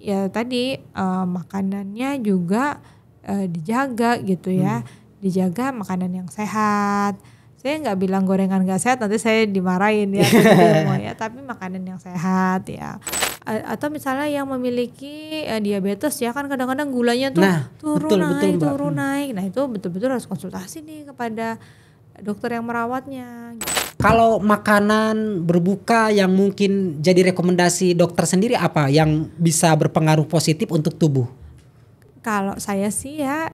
ya tadi makanannya juga dijaga gitu ya. Dijaga makanan yang sehat. Saya nggak bilang gorengan nggak sehat, nanti saya dimarahin ya atau demo ya. Tapi makanan yang sehat ya. Atau misalnya yang memiliki diabetes ya, kan kadang-kadang gulanya tuh turun naik. Nah itu betul-betul harus konsultasi nih kepada dokter yang merawatnya. Kalau makanan berbuka yang mungkin jadi rekomendasi dokter sendiri apa yang bisa berpengaruh positif untuk tubuh? Kalau saya sih ya.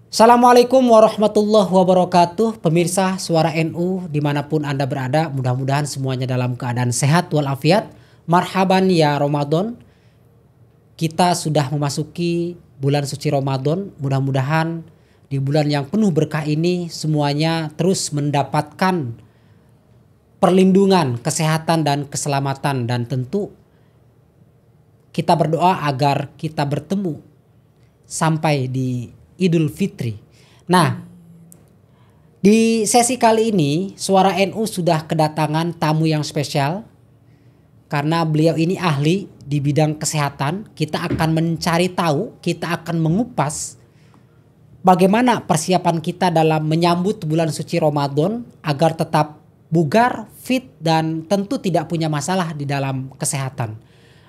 Assalamualaikum warahmatullahi wabarakatuh. Pemirsa Suara NU dimanapun Anda berada, mudah-mudahan semuanya dalam keadaan sehat walafiat. Marhaban ya Ramadan. Kita sudah memasuki bulan suci Ramadan. Mudah-mudahan di bulan yang penuh berkah ini semuanya terus mendapatkan perlindungan, kesehatan dan keselamatan. Dan tentu kita berdoa agar kita bertemu sampai di Idul Fitri. Nah, di sesi kali ini Suara NU sudah kedatangan tamu yang spesial. Karena beliau ini ahli di bidang kesehatan. Kita akan mencari tahu, kita akan mengupas bagaimana persiapan kita dalam menyambut bulan suci Ramadan agar tetap bugar, fit dan tentu tidak punya masalah di dalam kesehatan.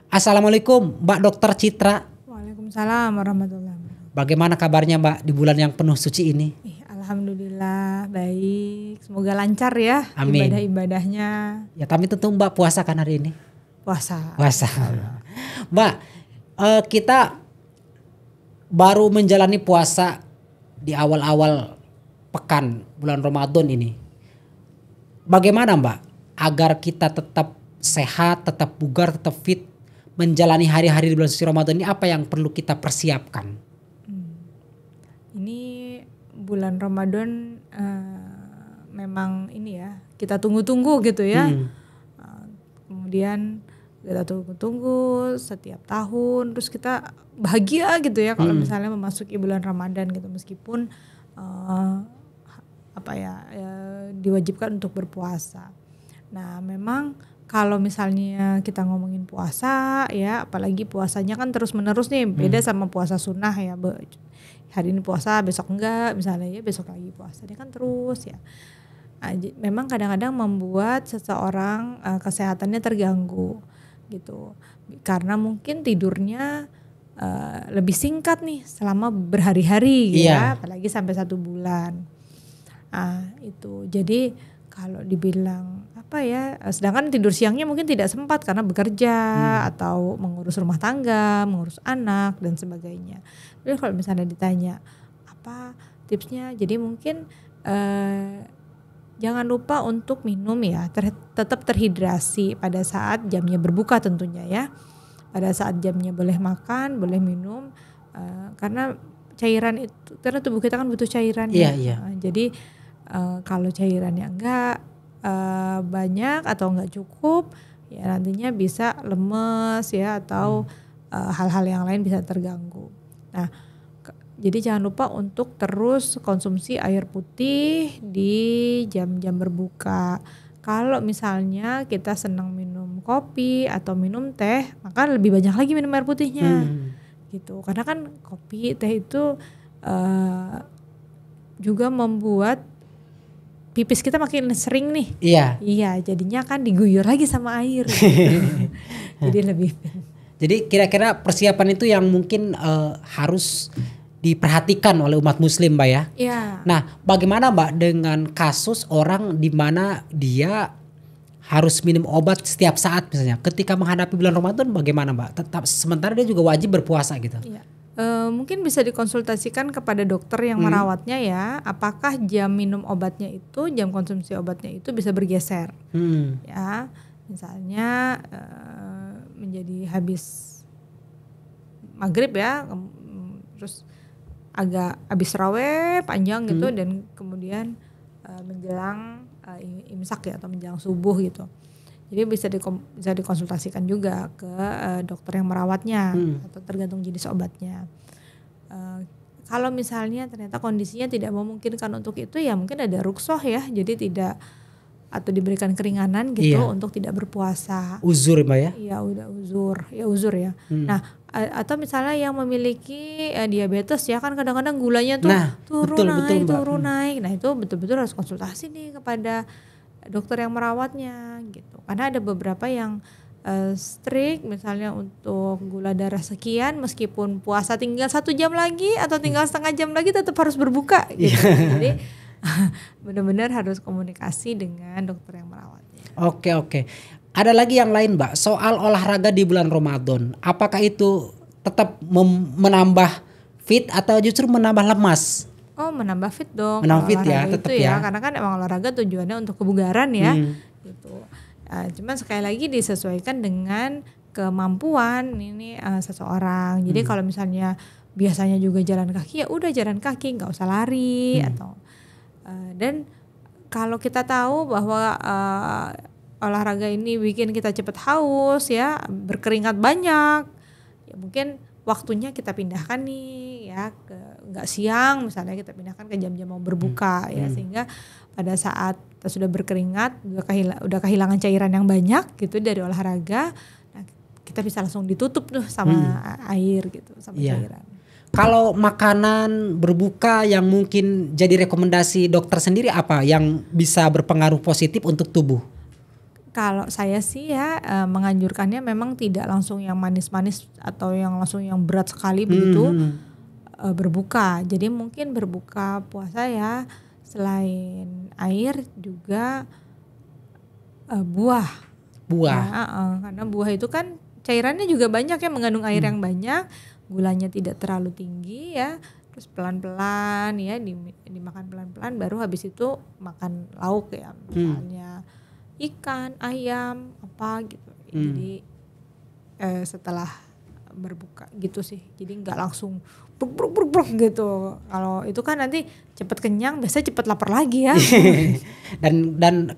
Assalamualaikum Mbak Dr. Citra. Waalaikumsalam warahmatullahi wabarakatuh. Bagaimana kabarnya Mbak di bulan yang penuh suci ini? Alhamdulillah baik, semoga lancar ya. Amin. Ibadah-ibadahnya. Ya tapi tentu Mbak puasa kan hari ini? Puasa. Mbak, kita baru menjalani puasa di awal-awal pekan bulan Ramadan ini. Bagaimana Mbak agar kita tetap sehat, tetap bugar, tetap fit menjalani hari-hari di bulan suci Ramadan ini, apa yang perlu kita persiapkan? Ini bulan Ramadan memang ini ya, kita tunggu-tunggu gitu ya. Kemudian kita tunggu-tunggu setiap tahun, terus kita bahagia gitu ya kalau misalnya memasuki bulan Ramadan gitu, meskipun diwajibkan untuk berpuasa. Nah memang kalau misalnya kita ngomongin puasa ya, apalagi puasanya kan terus-menerus nih, beda sama puasa sunnah ya. Hari ini puasa, besok enggak, misalnya ya besok lagi puasa, dia kan terus ya. Memang kadang-kadang membuat seseorang kesehatannya terganggu gitu, karena mungkin tidurnya lebih singkat nih selama berhari-hari ya, apalagi sampai 1 bulan. Itu jadi kalau dibilang apa ya, sedangkan tidur siangnya mungkin tidak sempat karena bekerja atau mengurus rumah tangga, mengurus anak dan sebagainya. Jadi kalau misalnya ditanya apa tipsnya, jadi mungkin jangan lupa untuk minum ya, tetap terhidrasi pada saat jamnya berbuka tentunya ya. Pada saat jamnya boleh makan, boleh minum, karena cairan itu, karena tubuh kita kan butuh cairan ya. Jadi kalau cairannya enggak banyak atau enggak cukup ya, nantinya bisa lemes ya, atau hal-hal yang lain bisa terganggu. Nah, jadi jangan lupa untuk terus konsumsi air putih di jam-jam berbuka. Kalau misalnya kita senang minum kopi atau minum teh, maka lebih banyak lagi minum air putihnya. Gitu. Karena kan kopi, teh itu juga membuat pipis kita makin sering nih. Iya, jadinya kan diguyur lagi sama air. Jadi lebih. Jadi kira-kira persiapan itu yang mungkin harus diperhatikan oleh umat muslim Mbak ya. Nah bagaimana Mbak dengan kasus orang di mana dia harus minum obat setiap saat misalnya ketika menghadapi bulan Ramadan, bagaimana Mbak? Tetap sementara dia juga wajib berpuasa gitu. Mungkin bisa dikonsultasikan kepada dokter yang merawatnya ya, apakah jam minum obatnya itu, jam konsumsi obatnya itu bisa bergeser. Ya, misalnya menjadi habis maghrib ya, terus agak habis raweh panjang gitu, dan kemudian menjelang imsak ya, atau menjelang subuh gitu. Jadi bisa dikonsultasikan juga ke dokter yang merawatnya, atau tergantung jenis obatnya. Kalau misalnya ternyata kondisinya tidak memungkinkan untuk itu ya, mungkin ada ruksoh ya, jadi tidak atau diberikan keringanan gitu Iya. untuk tidak berpuasa. Uzur Mbak ya. Iya udah uzur ya. Nah atau misalnya yang memiliki diabetes ya kan kadang-kadang gulanya tuh Nah, turun naik Mbak. turun naik. Nah itu betul-betul harus konsultasi nih kepada dokter yang merawatnya gitu. Karena ada beberapa yang strict misalnya untuk gula darah sekian meskipun puasa tinggal 1 jam lagi atau tinggal setengah jam lagi tetap harus berbuka gitu. Jadi benar-benar harus komunikasi dengan dokter yang merawatnya. Oke. Ada lagi yang lain Mbak, soal olahraga di bulan Ramadan. Apakah itu tetap menambah fit atau justru menambah lemas? Oh menambah fit dong. Menambah fit ya, olahraga tetap itu ya. Karena kan emang olahraga tujuannya untuk kebugaran ya. Gitu. Cuman sekali lagi disesuaikan dengan kemampuan ini seseorang. Jadi kalau misalnya biasanya juga jalan kaki ya udah jalan kaki, nggak usah lari atau dan kalau kita tahu bahwa olahraga ini bikin kita cepat haus ya, berkeringat banyak, ya mungkin waktunya kita pindahkan nih ya ke nggak siang misalnya kita pindahkan ke jam-jam mau berbuka ya sehingga pada saat kita sudah berkeringat udah kehilangan cairan yang banyak gitu dari olahraga, nah kita bisa langsung ditutup tuh sama air gitu sama cairan. Kalau makanan berbuka yang mungkin jadi rekomendasi dokter sendiri apa yang bisa berpengaruh positif untuk tubuh? Kalau saya sih ya menganjurkannya memang tidak langsung yang manis-manis atau yang langsung yang berat sekali begitu berbuka. Jadi mungkin berbuka puasa ya selain air juga buah. Ya, karena buah itu kan cairannya juga banyak ya, mengandung air yang banyak, gulanya tidak terlalu tinggi ya. Terus pelan-pelan ya dimakan pelan-pelan, baru habis itu makan lauk ya misalnya ikan, ayam, apa gitu. Jadi setelah berbuka gitu sih. Jadi nggak langsung bruk gitu. Kalau itu kan nanti cepet kenyang, biasanya cepet lapar lagi ya.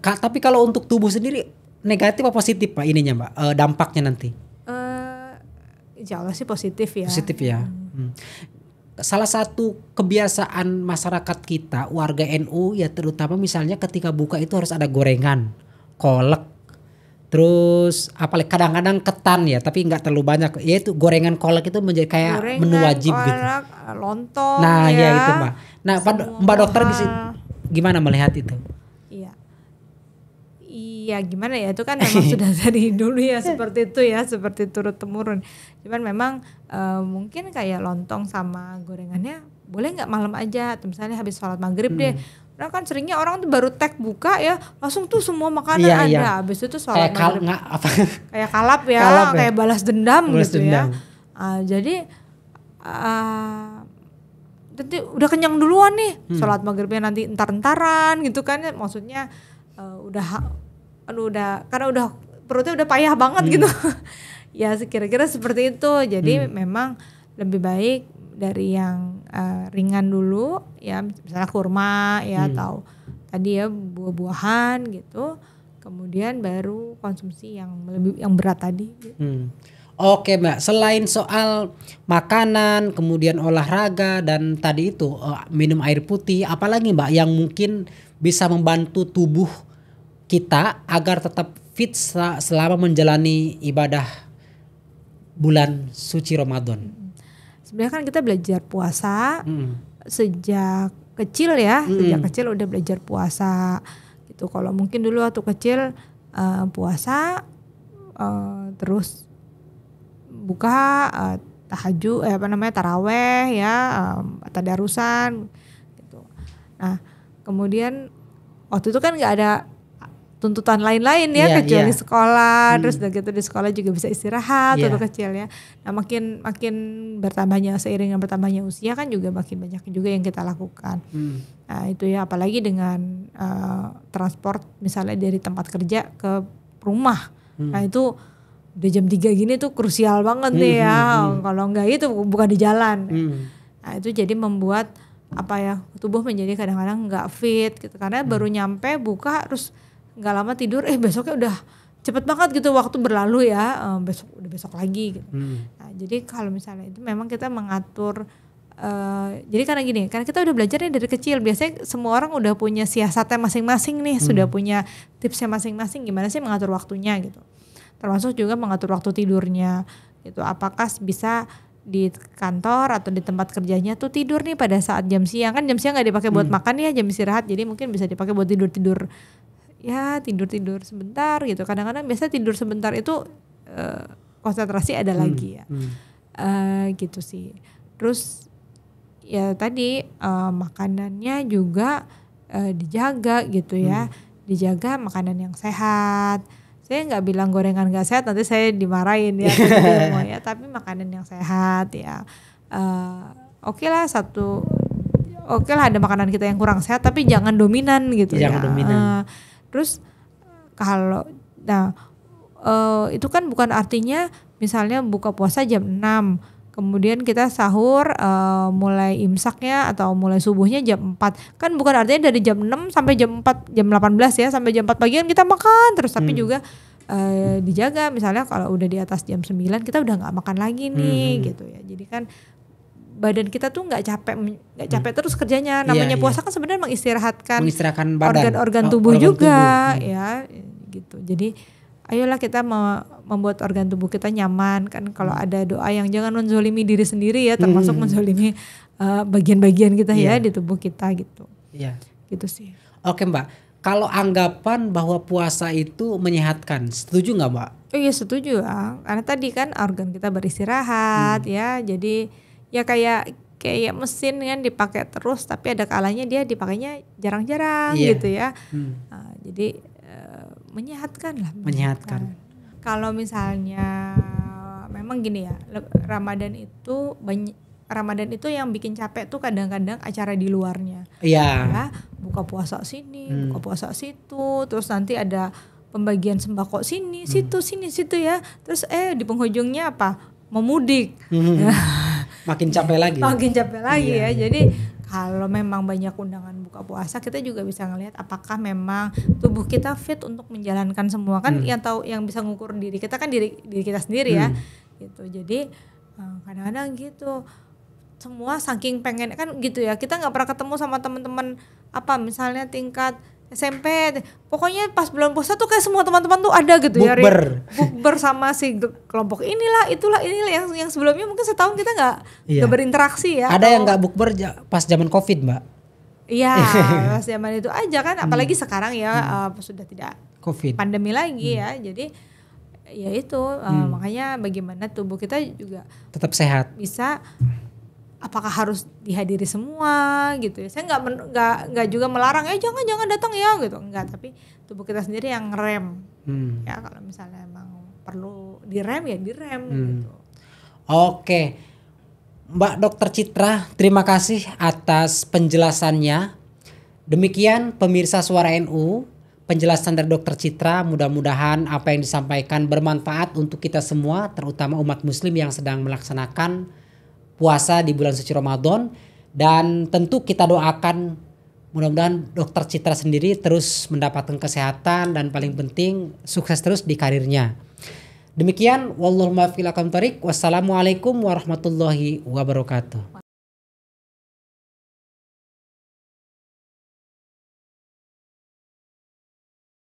Tapi kalau untuk tubuh sendiri negatif atau positif Pak ininya Mbak, dampaknya nanti? Insya Allah sih positif ya. Positif ya. Salah satu kebiasaan masyarakat kita warga NU ya terutama misalnya ketika buka itu harus ada gorengan, kolak, terus apalagi kadang-kadang ketan ya tapi nggak terlalu banyak. Ya itu gorengan kolak itu menjadi kayak gorengan, menu wajib kolak, gitu. Lontong Nah ya itu Mbak. Nah Mbak dokter bisa gimana melihat itu? Iya gimana ya, itu kan memang sudah dari dulu ya seperti itu ya, seperti turut temurun. Cuman memang mungkin kayak lontong sama gorengannya boleh nggak malam aja, atau misalnya habis sholat maghrib deh. Karena kan seringnya orang tuh baru tek buka ya langsung tuh semua makanan ada. Habis itu sholat maghrib kayak kalap ya, kayak balas dendam gitu ya. Jadi nanti udah kenyang duluan nih, sholat maghribnya nanti entar-entaran gitu kan, maksudnya karena udah perutnya udah payah banget gitu. Ya kira-kira seperti itu. Jadi memang lebih baik dari yang ringan dulu ya, misalnya kurma ya atau tadi ya buah-buahan gitu. Kemudian baru konsumsi yang berat tadi. Oke Mbak, selain soal makanan, kemudian olahraga dan tadi itu minum air putih, apalagi Mbak yang mungkin bisa membantu tubuh kita agar tetap fit selama menjalani ibadah bulan suci Ramadan? Sebenarnya kan kita belajar puasa sejak kecil ya, sejak kecil udah belajar puasa gitu. Kalau mungkin dulu waktu kecil puasa terus buka tahajud taraweh ya, tadarusan gitu. Nah kemudian waktu itu kan nggak ada tuntutan lain-lain ya kecuali sekolah, terus udah gitu di sekolah juga bisa istirahat waktu kecil ya. Nah makin bertambahnya seiring dengan bertambahnya usia kan juga makin banyak juga yang kita lakukan. Nah itu ya apalagi dengan transport misalnya dari tempat kerja ke rumah. Nah itu udah jam 3 gini tuh krusial banget nih ya. Kalau enggak itu bukan di jalan. Nah itu jadi membuat tubuh menjadi kadang-kadang nggak fit gitu karena baru nyampe buka terus nggak lama tidur besoknya udah cepet banget gitu waktu berlalu ya, besok lagi gitu. Nah jadi kalau misalnya itu memang kita mengatur Jadi karena gini, karena kita udah belajarnya dari kecil, biasanya semua orang udah punya siasatnya masing-masing nih, sudah punya tipsnya masing-masing gimana sih mengatur waktunya gitu. Termasuk juga mengatur waktu tidurnya gitu. Apakah bisa di kantor atau di tempat kerjanya tuh tidur nih pada saat jam siang, kan jam siang nggak dipakai buat makan ya, jam istirahat, jadi mungkin bisa dipakai buat tidur-tidur ya, tidur-tidur sebentar gitu. Kadang-kadang biasa tidur sebentar itu konsentrasi ada lagi ya. Gitu sih. Terus ya tadi makanannya juga dijaga gitu ya, dijaga makanan yang sehat. Saya nggak bilang gorengan nggak sehat, nanti saya dimarahin ya, ya. Tapi makanan yang sehat ya. Oke lah ada makanan kita yang kurang sehat, tapi jangan dominan gitu ya. Dominan. Terus kalau itu kan bukan artinya misalnya buka puasa jam 6, kemudian kita sahur mulai imsaknya atau mulai subuhnya jam 4. Kan bukan artinya dari jam 6 sampai jam 4, jam 18 ya, sampai jam 4 pagi kan kita makan terus. Tapi juga dijaga, misalnya kalau udah di atas jam 9 kita udah gak makan lagi nih gitu ya. Jadi kan badan kita tuh nggak capek terus kerjanya. Namanya puasa kan sebenarnya mengistirahatkan organ-organ tubuh juga ya gitu. Jadi ayolah kita membuat organ tubuh kita nyaman kan. Kalau ada doa yang jangan menzolimi diri sendiri ya, termasuk menzolimi bagian-bagian kita ya di tubuh kita gitu. Gitu sih. Oke Mbak, kalau anggapan bahwa puasa itu menyehatkan, setuju nggak Mbak? Iya setuju ya. Karena tadi kan organ kita beristirahat ya. Jadi ya kayak mesin kan dipakai terus, tapi ada kalanya dia dipakainya jarang-jarang gitu ya. Jadi menyehatkan lah. Menyehatkan. Kalau misalnya memang gini ya, Ramadan itu yang bikin capek tuh kadang-kadang acara di luarnya. Ya, buka puasa sini, buka puasa situ, terus nanti ada pembagian sembako sini, situ ya. Terus di penghujungnya apa? Memudik. Makin capek lagi. Ya. Jadi kalau memang banyak undangan buka puasa, kita juga bisa ngelihat apakah memang tubuh kita fit untuk menjalankan semua kan. Yang bisa ngukur diri kita kan diri kita sendiri ya gitu. Jadi kadang-kadang gitu, semua saking pengen kan gitu ya, kita nggak pernah ketemu sama teman-teman misalnya tingkat SMP, pokoknya pas bulan puasa tuh kayak semua teman-teman tuh ada gitu ya, bukber sama si kelompok itulah yang sebelumnya mungkin setahun kita nggak berinteraksi ya. Ada yang nggak bukber pas zaman COVID Mbak? Iya, pas zaman itu aja kan, apalagi sekarang ya sudah tidak COVID, pandemi lagi ya, jadi ya itu makanya bagaimana tubuh kita juga tetap sehat, bisa. Apakah harus dihadiri semua gitu ya? Saya nggak juga melarang jangan datang ya gitu, enggak. Tapi tubuh kita sendiri yang ngerem ya. Kalau misalnya emang perlu direm ya direm gitu. Oke, Mbak Dokter Citra, terima kasih atas penjelasannya. Demikian pemirsa Suara NU, penjelasan dari Dokter Citra. Mudah-mudahan apa yang disampaikan bermanfaat untuk kita semua, terutama umat Muslim yang sedang melaksanakan puasa di bulan suci Ramadan. Dan tentu kita doakan mudah-mudahan Dokter Citra sendiri terus mendapatkan kesehatan dan paling penting sukses terus di karirnya. Demikian, wallahul muwaffiq ila aqwamit thoriq. Wassalamualaikum warahmatullahi wabarakatuh.